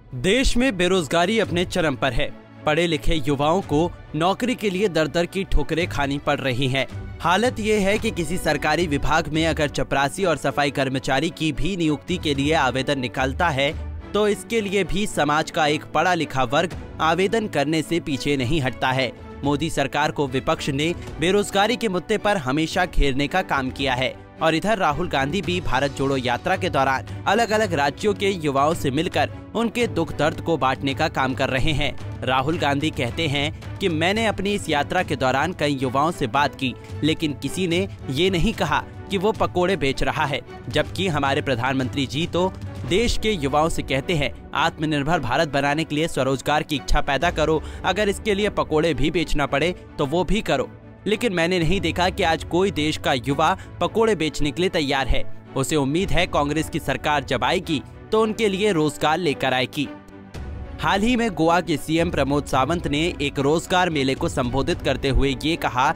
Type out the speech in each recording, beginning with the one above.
देश में बेरोजगारी अपने चरम पर है। पढ़े लिखे युवाओं को नौकरी के लिए दर दर की ठोकरें खानी पड़ रही हैं। हालत ये है कि किसी सरकारी विभाग में अगर चपरासी और सफाई कर्मचारी की भी नियुक्ति के लिए आवेदन निकलता है तो इसके लिए भी समाज का एक पढ़ा लिखा वर्ग आवेदन करने से पीछे नहीं हटता है। मोदी सरकार को विपक्ष ने बेरोजगारी के मुद्दे पर हमेशा घेरने का काम किया है और इधर राहुल गांधी भी भारत जोड़ो यात्रा के दौरान अलग अलग राज्यों के युवाओं से मिलकर उनके दुख दर्द को बांटने का काम कर रहे हैं। राहुल गांधी कहते हैं कि मैंने अपनी इस यात्रा के दौरान कई युवाओं से बात की, लेकिन किसी ने ये नहीं कहा कि वो पकोड़े बेच रहा है, जबकि हमारे प्रधानमंत्री जी तो देश के युवाओं से कहते हैं आत्मनिर्भर भारत बनाने के लिए स्वरोजगार की इच्छा पैदा करो, अगर इसके लिए पकोड़े भी बेचना पड़े तो वो भी करो। लेकिन मैंने नहीं देखा कि आज कोई देश का युवा पकोड़े बेचने के लिए तैयार है। उसे उम्मीद है कांग्रेस की सरकार जब आएगी तो उनके लिए रोजगार लेकर आएगी। हाल ही में गोवा के सीएम प्रमोद सावंत ने एक रोजगार मेले को संबोधित करते हुए ये कहा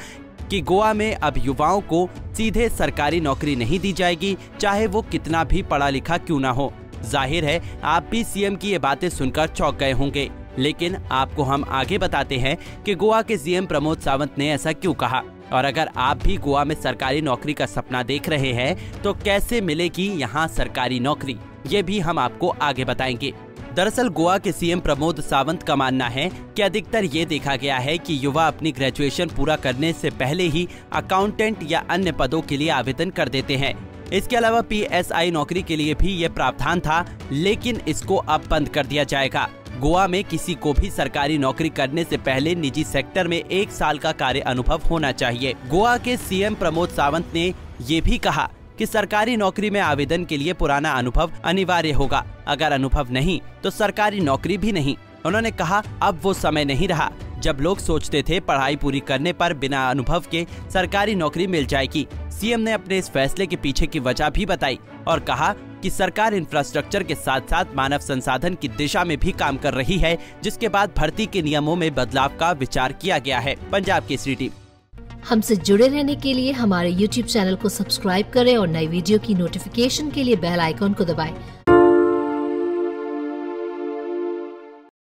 कि गोवा में अब युवाओं को सीधे सरकारी नौकरी नहीं दी जाएगी, चाहे वो कितना भी पढ़ा लिखा क्यों ना हो। जाहिर है आप भी सीएम की ये बातें सुनकर चौंक गए होंगे, लेकिन आपको हम आगे बताते हैं कि गोवा के सीएम प्रमोद सावंत ने ऐसा क्यों कहा। और अगर आप भी गोवा में सरकारी नौकरी का सपना देख रहे हैं तो कैसे मिलेगी यहाँ सरकारी नौकरी, ये भी हम आपको आगे बताएंगे। दरअसल गोवा के सीएम प्रमोद सावंत का मानना है कि अधिकतर ये देखा गया है कि युवा अपनी ग्रेजुएशन पूरा करने से पहले ही अकाउंटेंट या अन्य पदों के लिए आवेदन कर देते हैं। इसके अलावा पीएसआई नौकरी के लिए भी ये प्रावधान था, लेकिन इसको अब बंद कर दिया जाएगा। गोवा में किसी को भी सरकारी नौकरी करने से पहले निजी सेक्टर में 1 साल का कार्य अनुभव होना चाहिए। गोवा के सीएम प्रमोद सावंत ने ये भी कहा कि सरकारी नौकरी में आवेदन के लिए पुराना अनुभव अनिवार्य होगा, अगर अनुभव नहीं तो सरकारी नौकरी भी नहीं। उन्होंने कहा अब वो समय नहीं रहा जब लोग सोचते थे पढ़ाई पूरी करने पर बिना अनुभव के सरकारी नौकरी मिल जाएगी। सीएम ने अपने इस फैसले के पीछे की वजह भी बताई और कहा कि सरकार इंफ्रास्ट्रक्चर के साथ साथ मानव संसाधन की दिशा में भी काम कर रही है, जिसके बाद भर्ती के नियमों में बदलाव का विचार किया गया है। पंजाब केसरी टीम। हमसे जुड़े रहने के लिए हमारे YouTube चैनल को सब्सक्राइब करें और नई वीडियो की नोटिफिकेशन के लिए बेल आइकॉन को दबाएं।